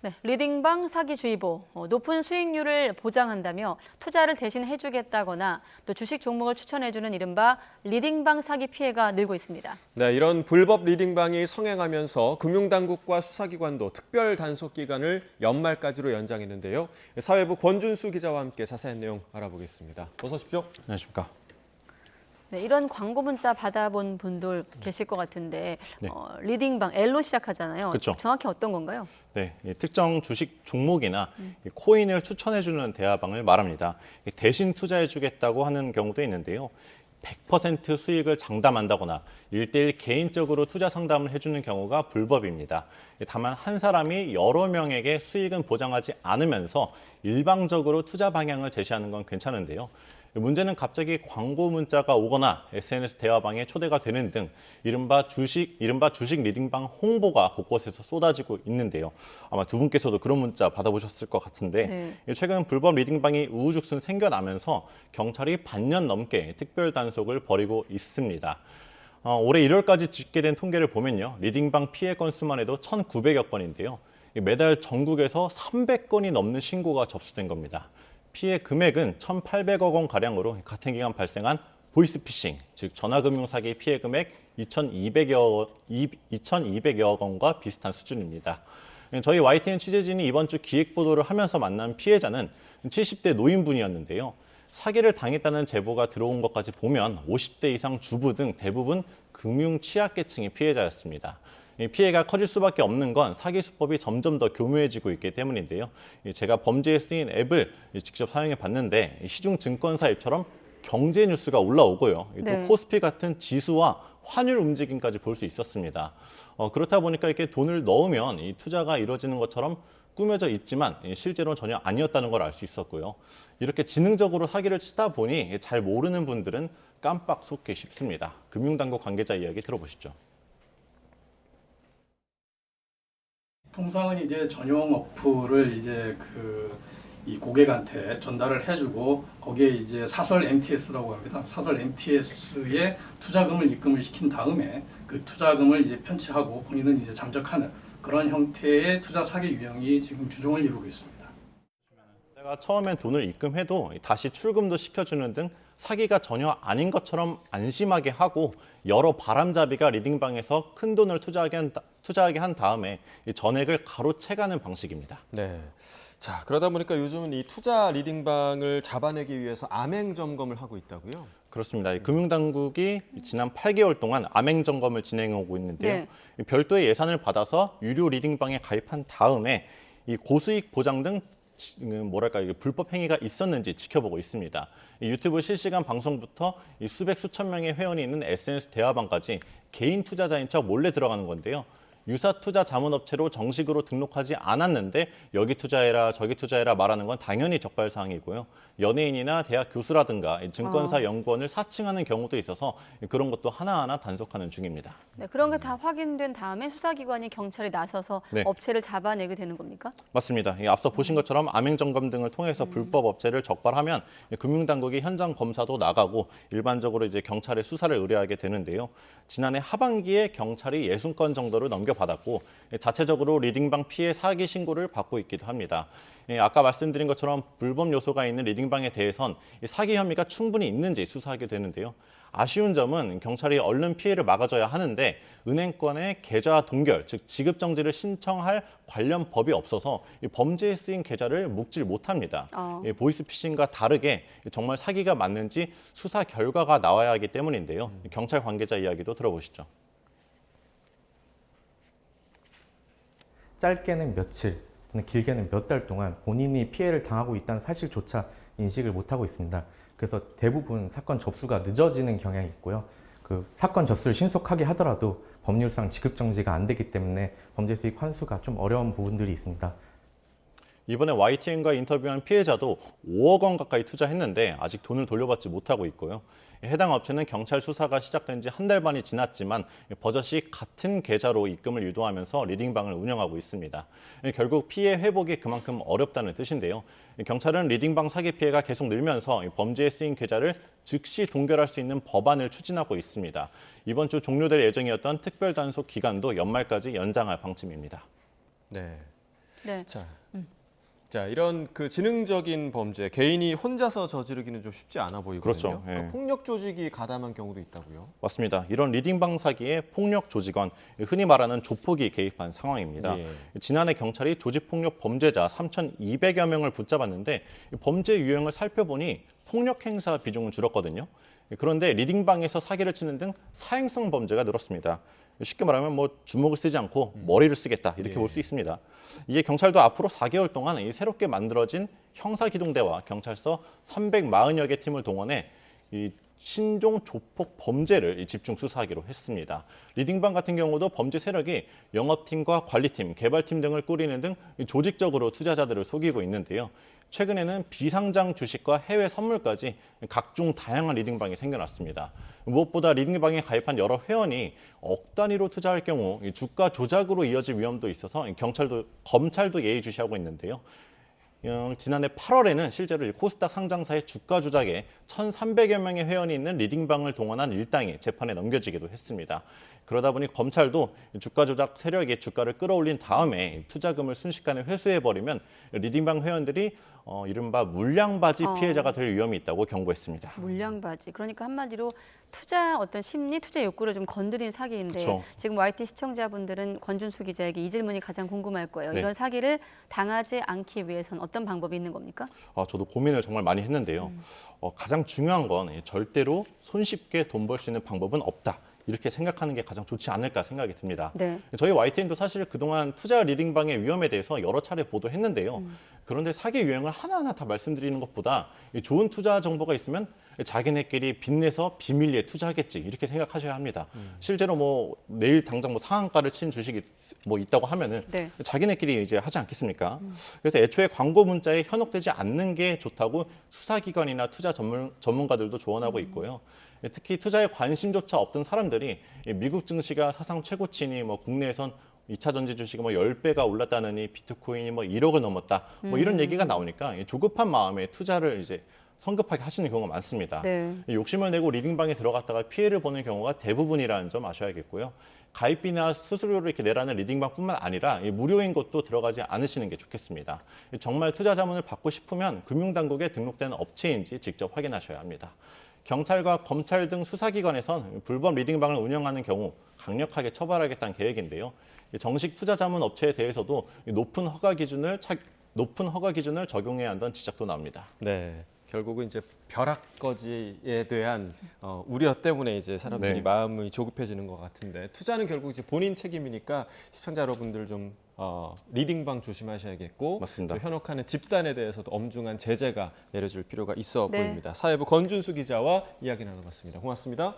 네, 리딩방 사기주의보, 높은 수익률을 보장한다며 투자를 대신 해주겠다거나 또 주식 종목을 추천해주는 이른바 리딩방 사기 피해가 늘고 있습니다. 네, 이런 불법 리딩방이 성행하면서 금융당국과 수사기관도 특별 단속 기간을 연말까지로 연장했는데요. 사회부 권준수 기자와 함께 자세한 내용 알아보겠습니다. 어서 오십시오. 안녕하십니까. 네, 이런 광고 문자 받아본 분들 계실 것 같은데 네. 리딩방 L로 시작하잖아요. 그렇죠. 정확히 어떤 건가요? 네, 특정 주식 종목이나 코인을 추천해주는 대화방을 말합니다. 대신 투자해주겠다고 하는 경우도 있는데요. 100% 수익을 장담한다거나 1:1 개인적으로 투자 상담을 해주는 경우가 불법입니다. 다만 한 사람이 여러 명에게 수익은 보장하지 않으면서 일방적으로 투자 방향을 제시하는 건 괜찮은데요. 문제는 갑자기 광고 문자가 오거나 SNS 대화방에 초대가 되는 등 이른바 주식 리딩방 홍보가 곳곳에서 쏟아지고 있는데요. 아마 두 분께서도 그런 문자 받아보셨을 것 같은데 최근 불법 리딩방이 우후죽순 생겨나면서 경찰이 반년 넘게 특별 단속을 벌이고 있습니다. 올해 1월까지 집계된 통계를 보면요. 리딩방 피해 건수만 해도 1,900여 건인데요. 매달 전국에서 300건이 넘는 신고가 접수된 겁니다. 피해 금액은 1,800억 원 가량으로 같은 기간 발생한 보이스피싱, 즉 전화금융 사기 피해 금액 2,200여 원과 비슷한 수준입니다. 저희 YTN 취재진이 이번 주 기획 보도를 하면서 만난 피해자는 70대 노인분이었는데요. 사기를 당했다는 제보가 들어온 것까지 보면 50대 이상 주부 등 대부분 금융 취약계층이 피해자였습니다. 피해가 커질 수밖에 없는 건 사기 수법이 점점 더 교묘해지고 있기 때문인데요. 제가 범죄에 쓰인 앱을 직접 사용해 봤는데 시중 증권사 앱처럼 경제 뉴스가 올라오고요. 또 코스피 같은 지수와 환율 움직임까지 볼 수 있었습니다. 그렇다 보니까 이렇게 돈을 넣으면 이 투자가 이루어지는 것처럼 꾸며져 있지만 실제로는 전혀 아니었다는 걸 알 수 있었고요. 이렇게 지능적으로 사기를 치다 보니 잘 모르는 분들은 깜빡 속기 쉽습니다. 금융당국 관계자 이야기 들어보시죠. 통상은 이제 전용 어플을 이제 이 고객한테 전달을 해주고 거기에 이제 사설 MTS라고 합니다. 사설 MTS에 투자금을 입금을 시킨 다음에 그 투자금을 이제 편취하고 본인은 이제 잠적하는 그런 형태의 투자 사기 유형이 지금 주종을 이루고 있습니다. 내가 처음엔 돈을 입금해도 다시 출금도 시켜주는 등 사기가 전혀 아닌 것처럼 안심하게 하고 여러 바람잡이가 리딩방에서 큰 돈을 투자하게 한 다음에 전액을 가로채가는 방식입니다. 네. 자, 그러다 보니까 요즘은 이 투자 리딩방을 잡아내기 위해서 암행 점검을 하고 있다고요? 그렇습니다. 금융당국이 지난 8개월 동안 암행 점검을 진행하고 있는데요. 별도의 예산을 받아서 유료 리딩방에 가입한 다음에 이 고수익 보장 등 불법 행위가 있었는지 지켜보고 있습니다. 유튜브 실시간 방송부터 수백 수천 명의 회원이 있는 SNS 대화방까지 개인 투자자인 척 몰래 들어가는 건데요. 유사 투자 자문업체로 정식으로 등록하지 않았는데 여기 투자해라 저기 투자해라 말하는 건 당연히 적발사항이고요. 연예인이나 대학 교수라든가 증권사 연구원을 사칭하는 경우도 있어서 그런 것도 하나하나 단속하는 중입니다. 네, 그런 게 다 확인된 다음에 수사기관이 경찰이 나서서 업체를 잡아내게 되는 겁니까? 맞습니다. 앞서 보신 것처럼 암행점검 등을 통해서 불법 업체를 적발하면 금융당국이 현장 검사도 나가고 일반적으로 이제 경찰에 수사를 의뢰하게 되는데요. 지난해 하반기에 경찰이 60건 정도를 넘겨받았고 자체적으로 리딩방 피해 사기 신고를 받고 있기도 합니다. 아까 말씀드린 것처럼 불법 요소가 있는 리딩방에 대해선 사기 혐의가 충분히 있는지 수사하게 되는데요. 아쉬운 점은 경찰이 얼른 피해를 막아줘야 하는데 은행권의 계좌 동결, 즉 지급 정지를 신청할 관련 법이 없어서 범죄에 쓰인 계좌를 묵질 못합니다. 보이스피싱과 다르게 정말 사기가 맞는지 수사 결과가 나와야 하기 때문인데요. 경찰 관계자 이야기도 들어보시죠. 짧게는 며칠, 또는 길게는 몇 달 동안 본인이 피해를 당하고 있다는 사실조차 인식을 못하고 있습니다. 그래서 대부분 사건 접수가 늦어지는 경향이 있고요. 그 사건 접수를 신속하게 하더라도 법률상 지급 정지가 안 되기 때문에 범죄 수익 환수가 좀 어려운 부분들이 있습니다. 이번에 YTN과 인터뷰한 피해자도 5억 원 가까이 투자했는데 아직 돈을 돌려받지 못하고 있고요. 해당 업체는 경찰 수사가 시작된 지 한 달 반이 지났지만 버젓이 같은 계좌로 입금을 유도하면서 리딩방을 운영하고 있습니다. 결국 피해 회복이 그만큼 어렵다는 뜻인데요. 경찰은 리딩방 사기 피해가 계속 늘면서 범죄에 쓰인 계좌를 즉시 동결할 수 있는 법안을 추진하고 있습니다. 이번 주 종료될 예정이었던 특별 단속 기간도 연말까지 연장할 방침입니다. 네. 네. 자, 이런 그 지능적인 범죄, 개인이 혼자서 저지르기는 좀 쉽지 않아 보이거든요. 그렇죠. 예. 그러니까 폭력 조직이 가담한 경우도 있다고요. 맞습니다. 이런 리딩방 사기에 폭력 조직원, 흔히 말하는 조폭이 개입한 상황입니다. 예. 지난해 경찰이 조직폭력 범죄자 3,200여 명을 붙잡았는데 범죄 유형을 살펴보니 폭력 행사 비중은 줄었거든요. 그런데 리딩방에서 사기를 치는 등 사행성 범죄가 늘었습니다. 쉽게 말하면 뭐 주먹을 쓰지 않고 머리를 쓰겠다 이렇게 예. 볼 수 있습니다. 이게 경찰도 앞으로 4개월 동안 이 새롭게 만들어진 형사기동대와 경찰서 340여 개 팀을 동원해 이 신종 조폭 범죄를 집중 수사하기로 했습니다. 리딩방 같은 경우도 범죄 세력이 영업팀과 관리팀, 개발팀 등을 꾸리는 등 조직적으로 투자자들을 속이고 있는데요. 최근에는 비상장 주식과 해외 선물까지 각종 다양한 리딩방이 생겨났습니다. 무엇보다 리딩방에 가입한 여러 회원이 억 단위로 투자할 경우 주가 조작으로 이어질 위험도 있어서 검찰도 예의주시하고 있는데요. 지난해 8월에는 실제로 코스닥 상장사의 주가 조작에 1,300여 명의 회원이 있는 리딩방을 동원한 일당이 재판에 넘겨지기도 했습니다. 그러다 보니 검찰도 주가 조작 세력의 주가를 끌어올린 다음에 투자금을 순식간에 회수해버리면 리딩방 회원들이 이른바 물량바지 피해자가 될 위험이 있다고 경고했습니다. 물량바지. 그러니까 한마디로 투자 어떤 심리, 투자 욕구를 좀 건드린 사기인데 그쵸. 지금 YT 시청자분들은 권준수 기자에게 이 질문이 가장 궁금할 거예요. 네. 이런 사기를 당하지 않기 위해선 어떤 방법이 있는 겁니까? 저도 고민을 정말 많이 했는데요. 가장 중요한 건 절대로 손쉽게 돈 벌 수 있는 방법은 없다. 이렇게 생각하는 게 가장 좋지 않을까 생각이 듭니다. 네. 저희 YTN도 사실 그동안 투자 리딩방의 위험에 대해서 여러 차례 보도했는데요. 그런데 사기 유형을 하나하나 다 말씀드리는 것보다 좋은 투자 정보가 있으면 자기네끼리 빚내서 비밀리에 투자하겠지 이렇게 생각하셔야 합니다. 실제로 뭐 내일 당장 뭐 상한가를 친 주식이 뭐 있다고 하면은 네. 자기네끼리 이제 하지 않겠습니까? 그래서 애초에 광고 문자에 현혹되지 않는 게 좋다고 수사기관이나 투자 전문가들도 조언하고 있고요. 특히 투자에 관심조차 없던 사람들이 미국 증시가 사상 최고치니 뭐 국내에선 2차 전지 주식이 뭐 10배가 올랐다느니 비트코인이 뭐 1억을 넘었다. 뭐 이런 얘기가 나오니까 조급한 마음에 투자를 이제 성급하게 하시는 경우가 많습니다. 네. 욕심을 내고 리딩방에 들어갔다가 피해를 보는 경우가 대부분이라는 점 아셔야겠고요. 가입비나 수수료를 이렇게 내라는 리딩방뿐만 아니라 무료인 곳도 들어가지 않으시는 게 좋겠습니다. 정말 투자 자문을 받고 싶으면 금융당국에 등록된 업체인지 직접 확인하셔야 합니다. 경찰과 검찰 등 수사기관에선 불법 리딩방을 운영하는 경우 강력하게 처벌하겠다는 계획인데요. 정식 투자 자문 업체에 대해서도 높은 허가 기준을 적용해야 한다는 지적도 나옵니다. 네. 결국은 이제 벼락거지에 대한 우려 때문에 이제 사람들이 네. 마음이 조급해지는 것 같은데 투자는 결국 이제 본인 책임이니까 시청자 여러분들 좀 리딩방 조심하셔야겠고 맞습니다. 또 현혹하는 집단에 대해서도 엄중한 제재가 내려질 필요가 있어 네. 보입니다. 사회부 권준수 기자와 이야기 나눠봤습니다. 고맙습니다.